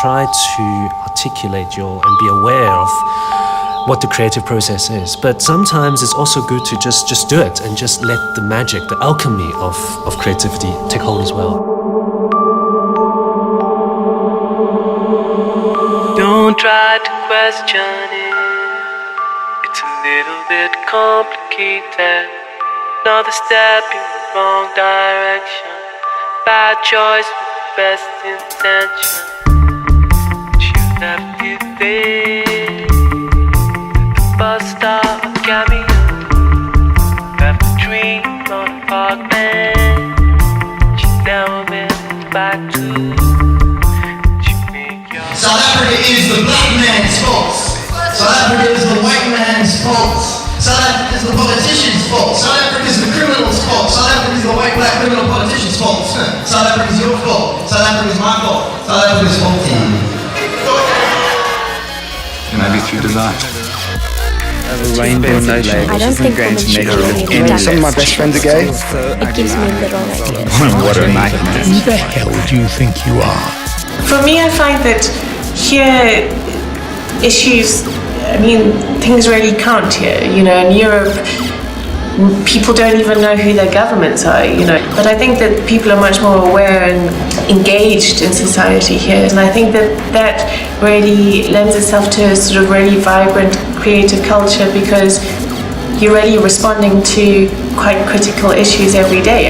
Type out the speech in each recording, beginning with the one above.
try to articulate and be aware of what the creative process is. But sometimes it's also good to just do it and just let the magic, the alchemy of creativity take hold as well. Don't try to question it. It's a little bit complicated. Another step in the wrong direction. Bad choice with the best intention. She left it there. The bus stop got me left a dream on a park bench. She never went back to. South Africa is the black man's fault. South Africa is the white man's fault. South Africa is the politician's fault. South Africa is the criminal's fault. South Africa is the white, black, criminal politician's fault. South Africa is your fault. South Africa is my fault. South Africa is fault. Maybe through design. Rainbow Nation. I don't think women should be really Some of my best friends are gay. It gives me little ideas. What a nightmare. Who the hell do you think you are? For me, I find that here issues, things really count here. In Europe, people don't even know who their governments are, But I think that people are much more aware and engaged in society here. And I think that really lends itself to a sort of really vibrant, creative culture because you're really responding to quite critical issues every day.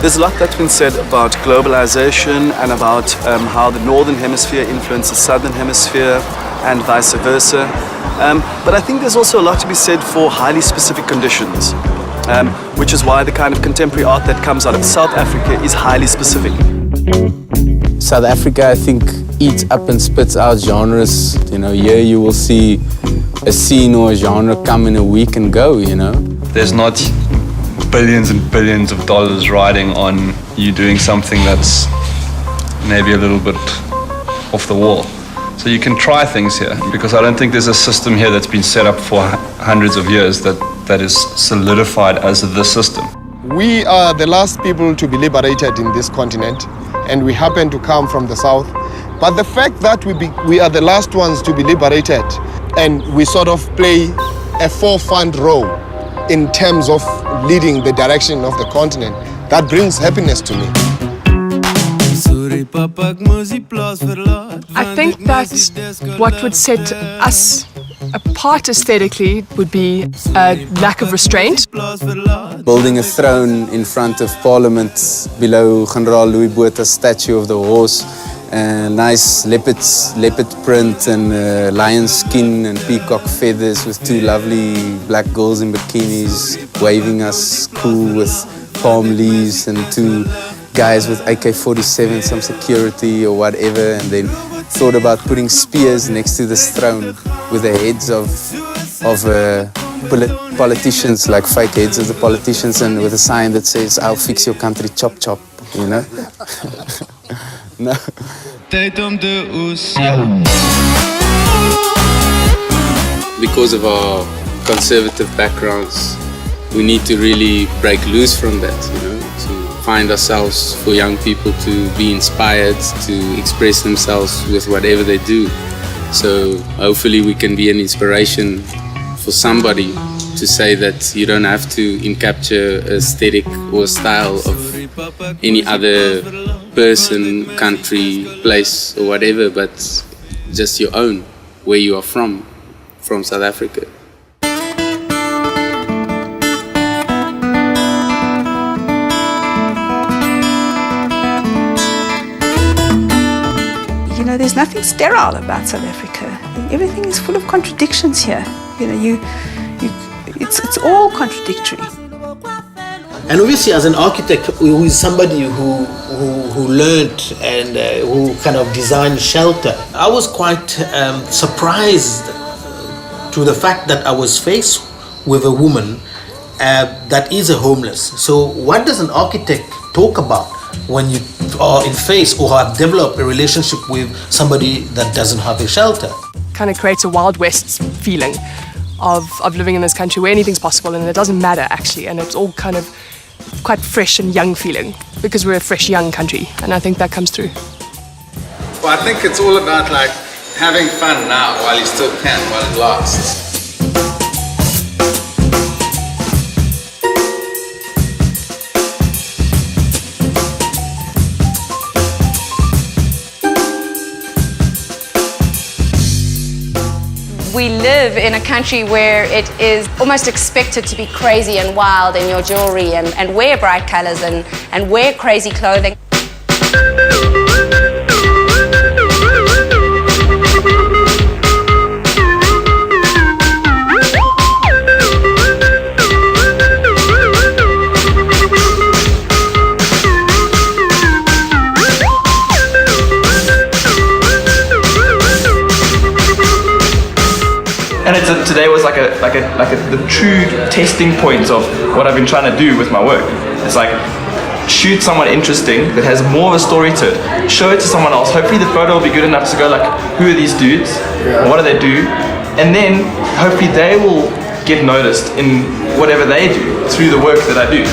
There's a lot that's been said about globalization and about how the Northern Hemisphere influences the Southern Hemisphere and vice versa. But I think there's also a lot to be said for highly specific conditions, which is why the kind of contemporary art that comes out of South Africa is highly specific. South Africa, I think, eats up and spits out genres. Here you will see a scene or a genre come in a week and go, There's not billions and billions of dollars riding on you doing something that's maybe a little bit off the wall. So you can try things here, because I don't think there's a system here that's been set up for hundreds of years that is solidified as the system. We are the last people to be liberated in this continent, and we happen to come from the south. But the fact that we are the last ones to be liberated, and we sort of play a forefront role in terms of leading the direction of the continent, that brings happiness to me. I think that what would set us apart aesthetically would be a lack of restraint. Building a throne in front of Parliament below Generaal Louis Botha's statue of the horse, nice leopard print and lion skin and peacock feathers with two lovely black girls in bikinis waving us cool with palm leaves and two guys with AK-47, some security or whatever, and then thought about putting spears next to this throne with the heads of politicians, like fake heads of the politicians, and with a sign that says, "I'll fix your country, chop chop," No. Because of our conservative backgrounds, we need to really break loose from that, to find ourselves, for young people to be inspired, to express themselves with whatever they do. So hopefully we can be an inspiration for somebody to say that you don't have to encapture an aesthetic or style of any other person, country, place or whatever, but just your own, where you are from South Africa. There's nothing sterile about South Africa. Everything is full of contradictions here. It's all contradictory. And obviously, as an architect, who is somebody who learned and who kind of designed shelter, I was quite surprised to the fact that I was faced with a woman that is a homeless. So what does an architect talk about when you are in face or have developed a relationship with somebody that doesn't have a shelter? Kind of creates a Wild West feeling of living in this country where anything's possible and it doesn't matter actually, and it's all kind of quite fresh and young feeling because we're a fresh young country, and I think that comes through. Well, I think it's all about like having fun now while you still can, while it lasts. We live in a country where it is almost expected to be crazy and wild in your jewelry and wear bright colors and wear crazy clothing. And today was like the true testing point of what I've been trying to do with my work. It's like shoot someone interesting that has more of a story to it, show it to someone else. Hopefully the photo will be good enough to go like, who are these dudes? What do they do? And then hopefully they will get noticed in whatever they do through the work that I do.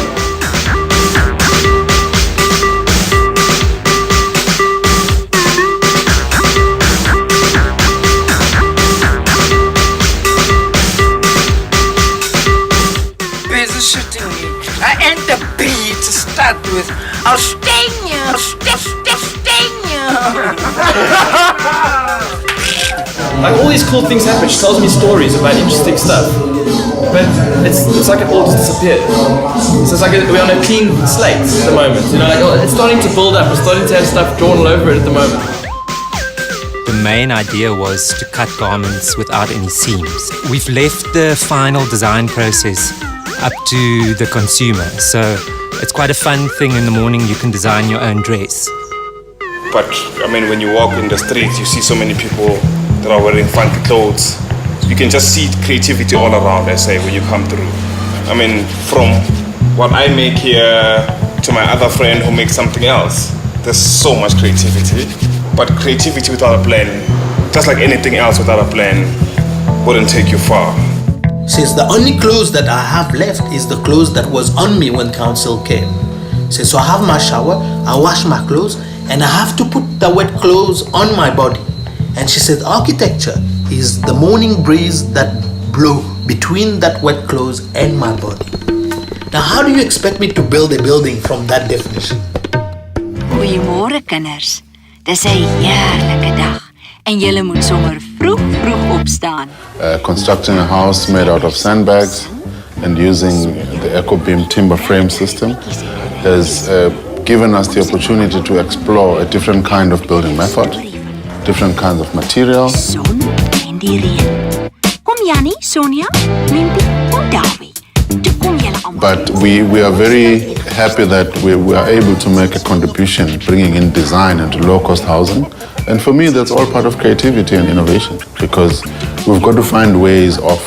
And the beat to start with. I'll sting you, sting you. Like all these cool things happen. She tells me stories about interesting stuff, but it's like it all just disappeared. So it's like we're on a clean slate at the moment. You know, like it's starting to build up. We're starting to have stuff drawn all over it at the moment. The main idea was to cut garments without any seams. We've left the final design process up to the consumer, so it's quite a fun thing. In the morning you can design your own dress. But I mean, when you walk in the streets, you see so many people that are wearing funky clothes. You can just see creativity all around, I say, when you come through. I mean, from what I make here to my other friend who makes something else, there's so much creativity. But creativity without a plan, just like anything else without a plan, wouldn't take you far. Since the only clothes that I have left is the clothes that was on me when council came. So I have my shower, I wash my clothes, and I have to put the wet clothes on my body. And she said, architecture is the morning breeze that blow between that wet clothes and my body. Now, how do you expect me to build a building from that definition? Goeiemôre kinders. Dis 'n heerlike dag en julle moet sommer vroeg opstaan. Constructing a house made out of sandbags and using the EcoBeam timber frame system has given us the opportunity to explore a different kind of building method, different kinds of materials. Son en die reën. Kom Jannie, Sonia, Mimpi, kom Dawie. Toe kom julle almal. But we are very happy that we are able to make a contribution, bringing in design into low-cost housing. And for me, that's all part of creativity and innovation, because we've got to find ways of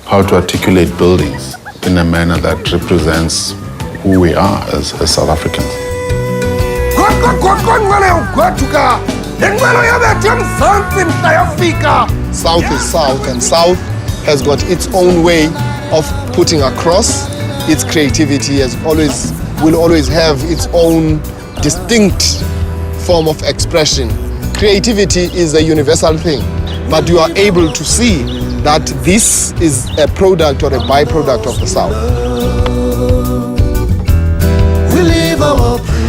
how to articulate buildings in a manner that represents who we are as South Africans. South is South, and South has got its own way of putting across its creativity, will always have its own distinct form of expression. Creativity is a universal thing, but you are able to see that this is a product or a byproduct of the South.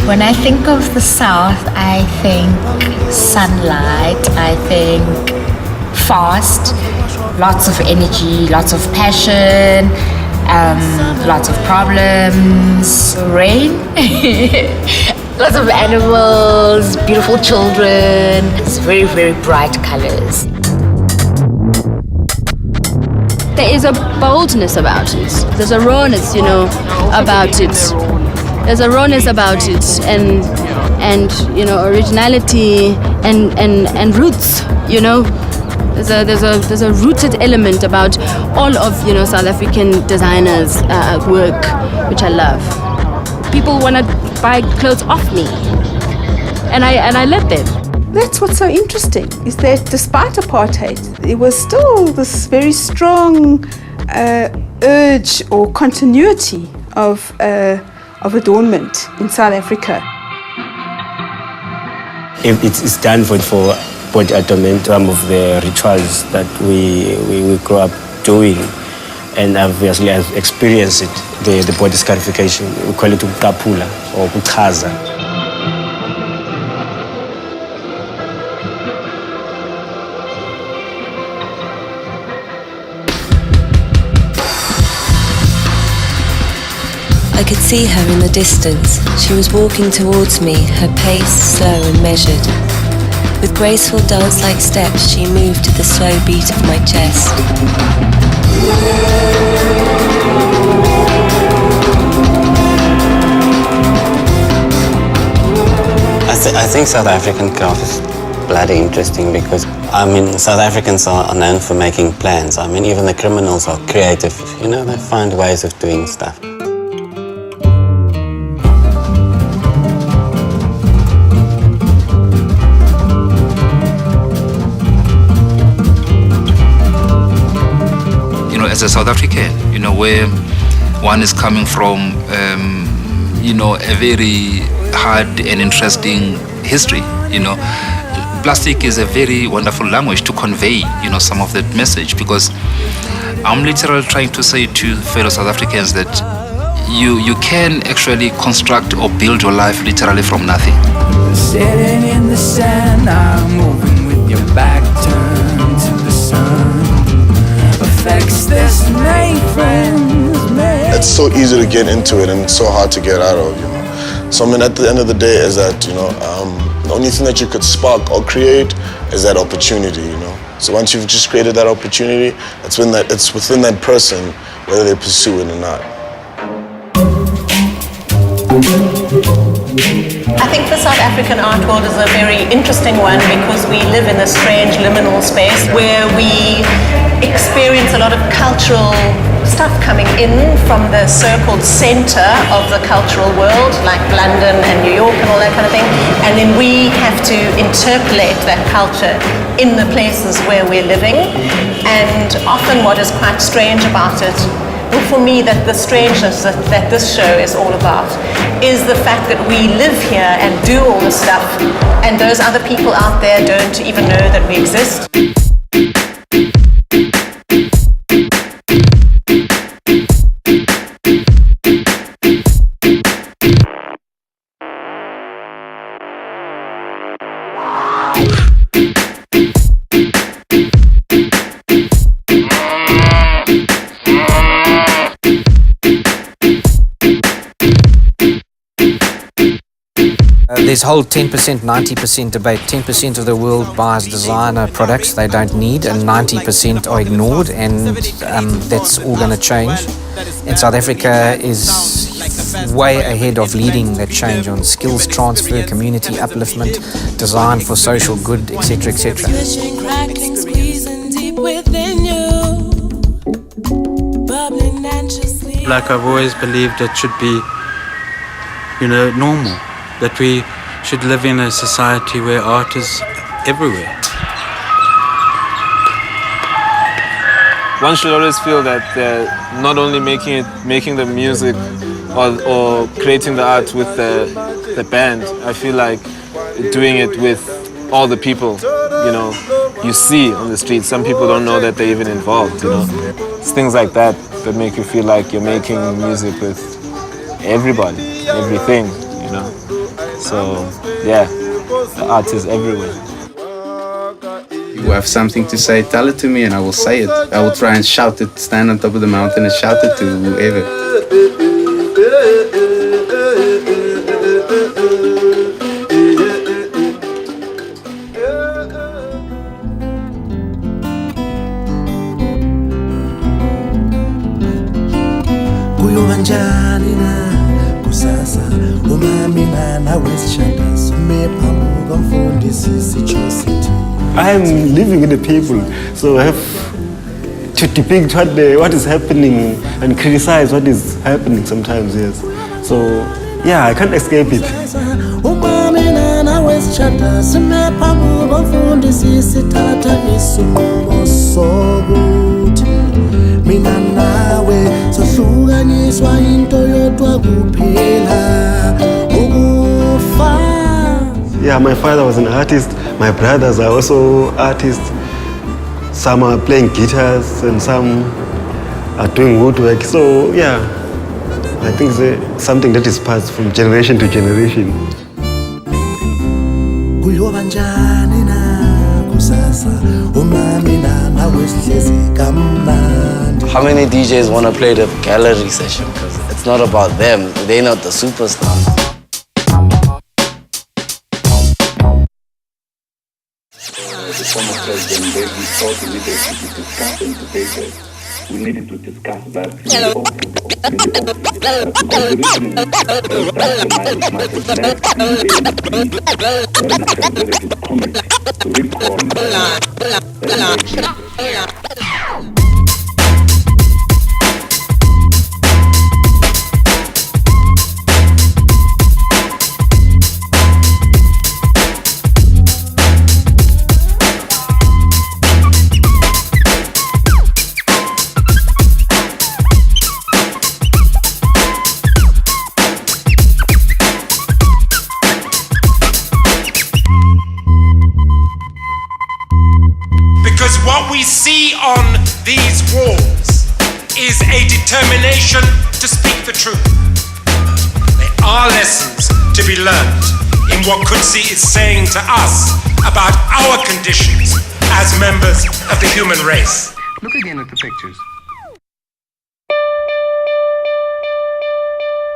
When I think of the South, I think sunlight, I think fast, lots of energy, lots of passion, lots of problems, rain, lots of animals, beautiful children. It's very, very bright colors. There is a boldness about it. There's a rawness, about it. There's a rawness about it, and originality and roots. There's a rooted element about all of South African designers' work, which I love. People want to buy clothes off me, and I let them. That's what's so interesting, is that despite apartheid, there was still this very strong urge or continuity of adornment in South Africa. It's done for body adornment, some of the rituals that we grew up doing, and obviously I've experienced it, the body scarification. We call it ukapula or kuchaza. I could see her in the distance. She was walking towards me, her pace slow and measured. With graceful dance-like steps, she moved to the slow beat of my chest. I think South African craft is bloody interesting because, South Africans are known for making plans. Even the criminals are creative. They find ways of doing stuff. As a South African, where one is coming from, a very hard and interesting history, Plastic is a very wonderful language to convey, some of that message, because I'm literally trying to say to fellow South Africans that you can actually construct or build your life literally from nothing. Sitting in the sand, I'm moving with your back turned to the sun. It's so easy to get into it and it's so hard to get out of, So at the end of the day is that, the only thing that you could spark or create is that opportunity, So once you've just created that opportunity, it's within that person, whether they pursue it or not. I think the South African art world is a very interesting one because we live in a strange liminal space where we experience a lot of cultural stuff coming in from the so-called center of the cultural world, like London and New York and all that kind of thing, and then we have to interpolate that culture in the places where we're living. And often what is quite strange about it, well, for me, that the strangeness that this show is all about is the fact that we live here and do all this stuff, and those other people out there don't even know that we exist. This whole 10%, 90% debate. 10% of the world buys designer products they don't need, and 90% are ignored, and that's all going to change. And South Africa is way ahead of leading that change on skills transfer, community upliftment, design for social good, etc., etc. Like I've always believed it should be, normal. That we should live in a society where art is everywhere. One should always feel that they're not only making the music or creating the art with the band. I feel like doing it with all the people, you see on the street. Some people don't know that they're even involved, It's things like that that make you feel like you're making music with everybody, everything, So, the art is everywhere. You have something to say, tell it to me and I will say it. I will try and shout it, stand on top of the mountain and shout it to whoever. I am living with the people, so I have to depict what is happening and criticize what is happening sometimes, yes. So, I can't escape it. esishada sime phambi komfundisi sithatha isinqumo sokuthi mina nawe sohlukanyiswa into yodwa kuphela ukufa. Yeah, my father was an artist. My brothers are also artists. Some are playing guitars and some are doing woodwork. So yeah, I think it's something that is passed from generation to generation. Kuyoba njani na kusasa uma mina nawe sihlezi kamnandi. How many DJs want to play the gallery session? Because it's not about them. They're not the superstars. The former president, we thought we needed to discuss and debate. We needed to discuss that in the office. What we see on these walls is a determination to speak the truth. There are lessons to be learned in what Kutsi is saying to us about our conditions as members of the human race. Look again at the pictures.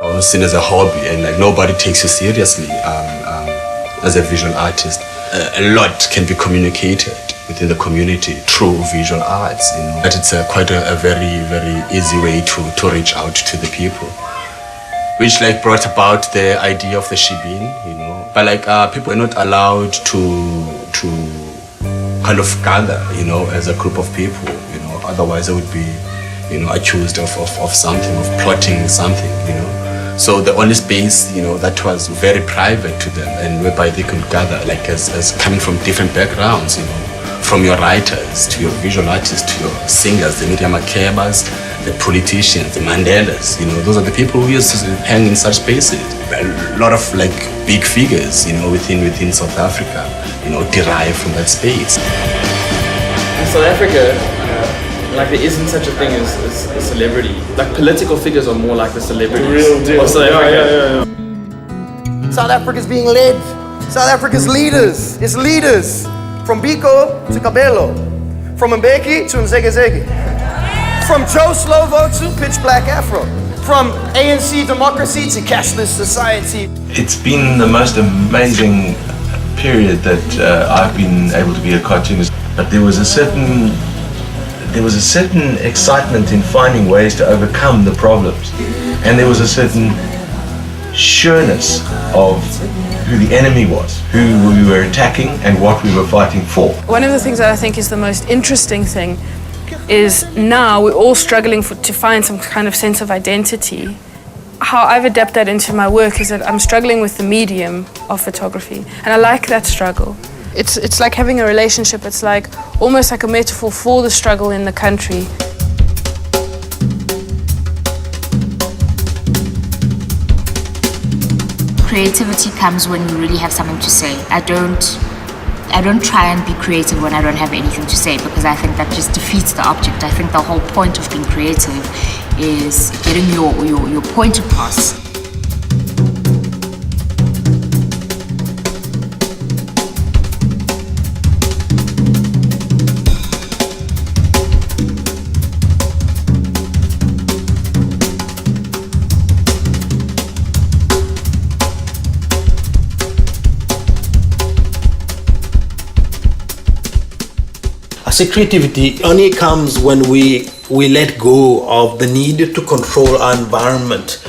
It's seen as a hobby and like nobody takes you seriously as a visual artist. A lot can be communicated within the community through visual arts, you know. But it's quite a very, very easy way to reach out to the people, which like brought about the idea of the shebeen, you know. But like people are not allowed to kind of gather, you know, as a group of people, you know. Otherwise they would be, you know, accused of something, of plotting something, you know. So the only space, you know, that was very private to them and whereby they could gather, like as coming from different backgrounds, you know, from your writers to your visual artists to your singers, the Miriam Makebas, the politicians, the Mandelas, you know, those are the people who used to hang in such spaces. A lot of like big figures, you know, within South Africa, you know, derive from that space. In South Africa, like there isn't such a thing as a celebrity. Like political figures are more like the celebrities. The real deal. Of South Africa. South Africa's being led. South Africa's leaders. Its leaders. From Biko to Kabelo. From Mbeki to Mzegezege. From Joe Slovo to Pitch Black Afro. From ANC democracy to cashless society. It's been the most amazing period that I've been able to be a cartoonist. But there was a certain excitement in finding ways to overcome the problems. And there was a certain sureness of who the enemy was, who we were attacking and what we were fighting for. One of the things that I think is the most interesting thing is now we're all struggling to find some kind of sense of identity. How I've adapted that into my work is that I'm struggling with the medium of photography, and I like that struggle. It's like having a relationship. It's like almost like a metaphor for the struggle in the country. Creativity comes when you really have something to say. I don't try and be creative when I don't have anything to say, because I think that just defeats the object. I think the whole point of being creative is getting your point across. I say creativity only comes when we let go of the need to control our environment.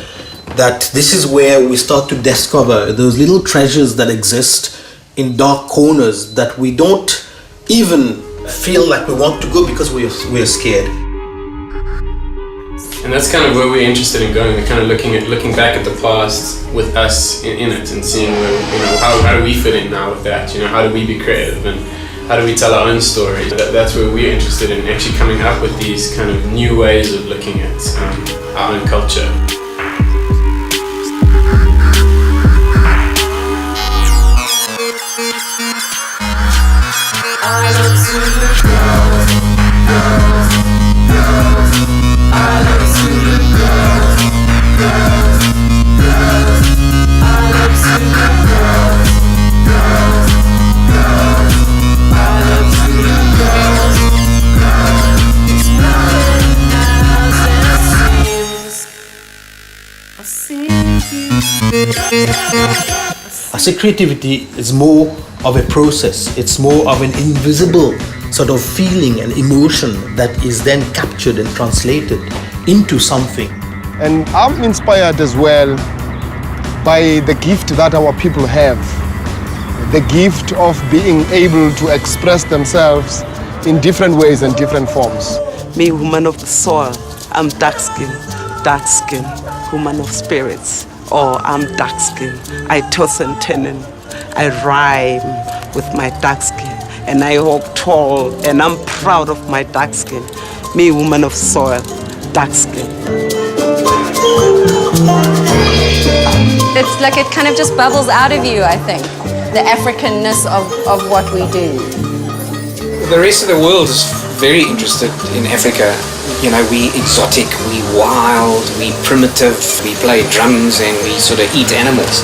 That this is where we start to discover those little treasures that exist in dark corners that we don't even feel like we want to go because we're scared. And that's kind of where we're interested in going. We're kind of looking back at the past with us in it and seeing where, how do we fit in now with that? How do we be creative and how do we tell our own story? That's where we're interested in actually coming up with these kind of new ways of looking at our own culture. I say creativity is more of a process. It's more of an invisible sort of feeling and emotion that is then captured and translated into something. And I'm inspired as well by the gift that our people have, the gift of being able to express themselves in different ways and different forms. Me, woman of the soil, I'm dark skin, woman of spirits. Oh, I'm dark skin. I toss and turn and I rhyme with my dark skin. And I walk tall and I'm proud of my dark skin. Me, woman of soil, dark skin. It's like it kind of just bubbles out of you, I think. The Africanness of what we do. The rest of the world is very interested in Africa. We exotic, we wild, we primitive, we play drums and we sort of eat animals.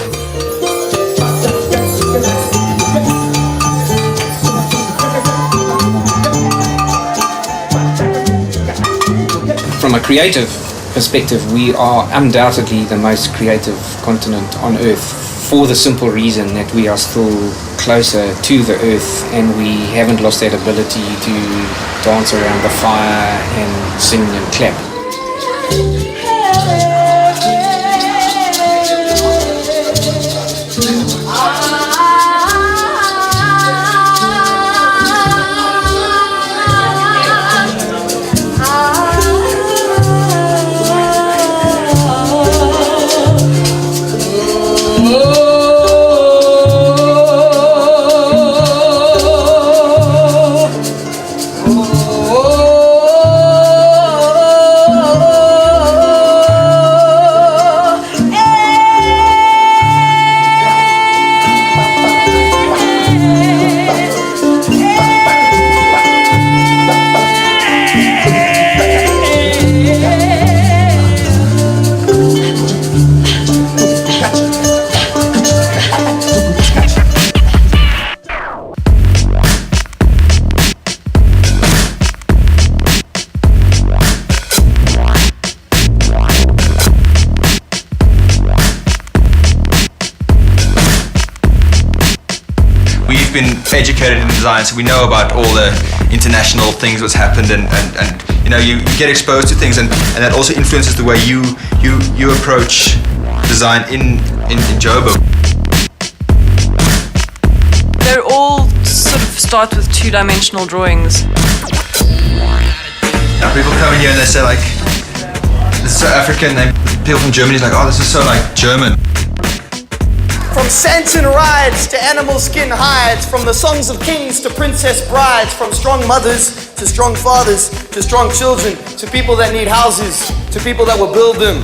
From a creative perspective, we are undoubtedly the most creative continent on Earth for the simple reason that we are still closer to the Earth and we haven't lost that ability to dance around the fire and sing and clap. Educated in design, so we know about all the international things what's happened, and you get exposed to things, and that also influences the way you approach design in Joburg. They're all sort of start with two-dimensional drawings. Now people come in here and they say like, this is so African, and people from Germany is like, oh, this is so like German. From Santon rides to animal skin hides, from the songs of kings to princess brides, from strong mothers to strong fathers to strong children, to people that need houses, to people that will build them.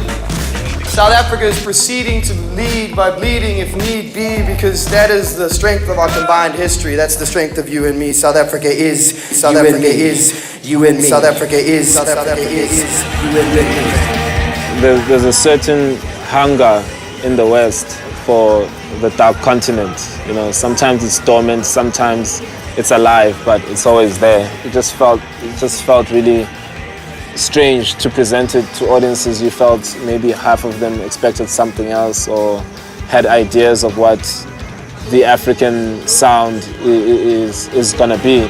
South Africa is proceeding to lead by bleeding if need be, because that is the strength of our combined history. That's the strength of you and me. South Africa is South Africa is you and me. South Africa is South Africa is you and me. There's a certain hunger in the West for the dark continent. Sometimes it's dormant, sometimes it's alive, but it's always there. It just felt really strange to present it to audiences. You felt maybe half of them expected something else or had ideas of what the African sound is gonna be.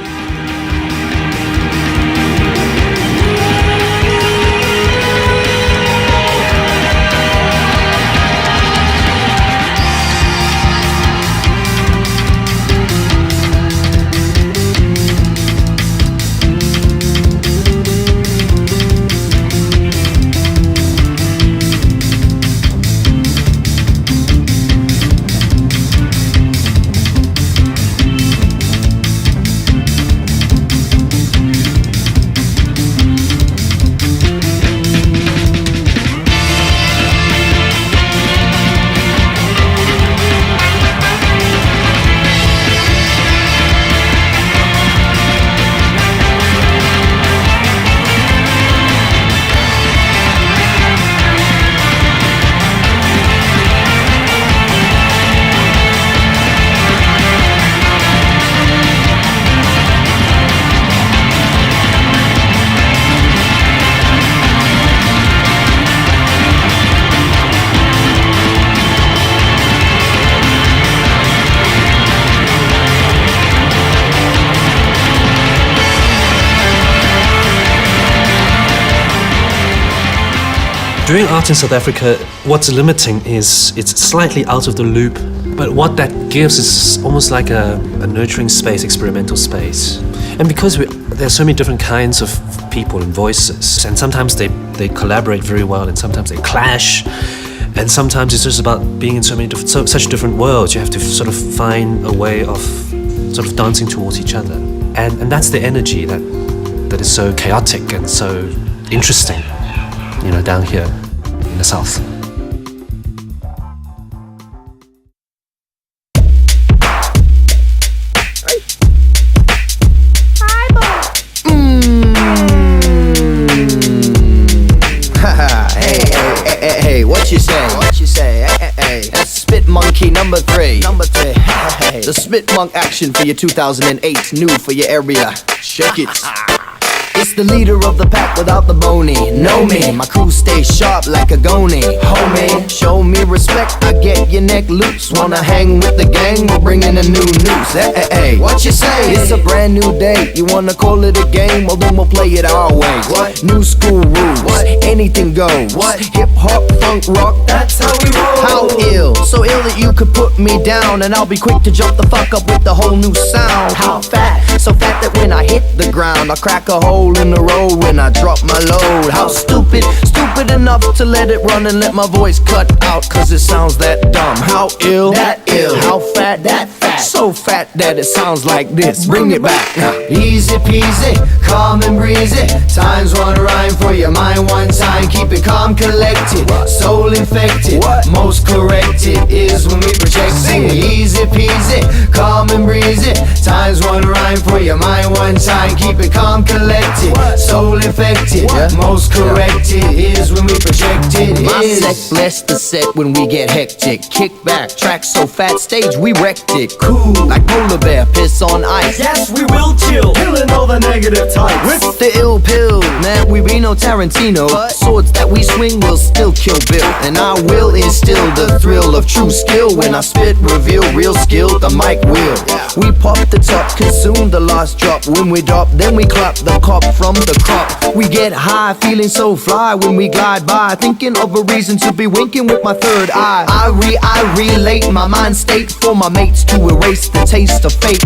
Doing art in South Africa, what's limiting is it's slightly out of the loop, but what that gives is almost like a nurturing space, experimental space. And because there's so many different kinds of people and voices, and sometimes they collaborate very well, and sometimes they clash, and sometimes it's just about being in such different worlds. You have to sort of find a way of sort of dancing towards each other. And that's the energy that is so chaotic and so interesting, down here in the south. Hey, what you say? Hey, that's Spit Monkey number 3. Hey, the Spit Monk action for your 2008, new for your area. Shake it. It's the leader of the pack without the bony. Know me, my crew stays sharp like a goney. Homie, show me respect, I get your neck loose. Wanna hang with the gang, we're bringing a new noose. Hey, what you say? It's a brand new day, you wanna call it a game? Well then we'll play it our way. What? New school rules, what? Anything goes. What? Hip hop, funk, rock, that's how we roll. How ill, so ill that you could put me down, and I'll be quick to jump the fuck up with the whole new sound. How fat? So fat that when I hit the ground, I crack a hole in the road when I drop my load. How stupid enough to let it run and let my voice cut out, cause it sounds that dumb. How ill? That ill. How fat? That fat. So fat that it sounds like this. Bring it back. Easy peasy, calm and breezy. Times one rhyme for your mind one time. Keep it calm, collected, soul infected. Most corrected is when we project. Sing easy peasy, calm and breezy. Times one rhyme for your mind one time. Keep it calm, collected, soul infected. Most corrected is when we projected. My sect bless the set when we get hectic. Kick back, track so fat, stage we wrecked it. Cool, like polar bear, piss on ice. Yes, we will chill, killing all the negative types. With the ill pill, man, we be no Tarantino. Swords that we swing will still kill Bill. And I will instill the thrill of true skill. When I spit, reveal real skill, the mic will. We pop the top, consume the last drop. When we drop, then we clap the cop from the crop. We get high, feeling so fly when we glide by, thinking of a reason to be winking with my third eye. I relate my mind state for my mates to erase the taste of fate.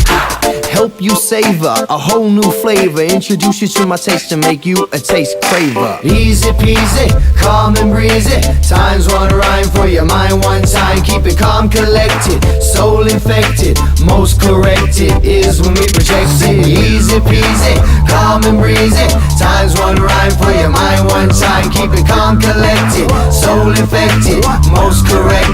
Help you savor a whole new flavor, introduce you to my taste and make you a taste craver. Easy peasy, calm and breezy. Times one rhyme for your mind one time. Keep it calm, collected, soul infected. Most corrected is when we project it. Easy peasy, calm and breezy. Times one rhyme for your mind one time. Keep it calm, collected, soul infected. Most corrected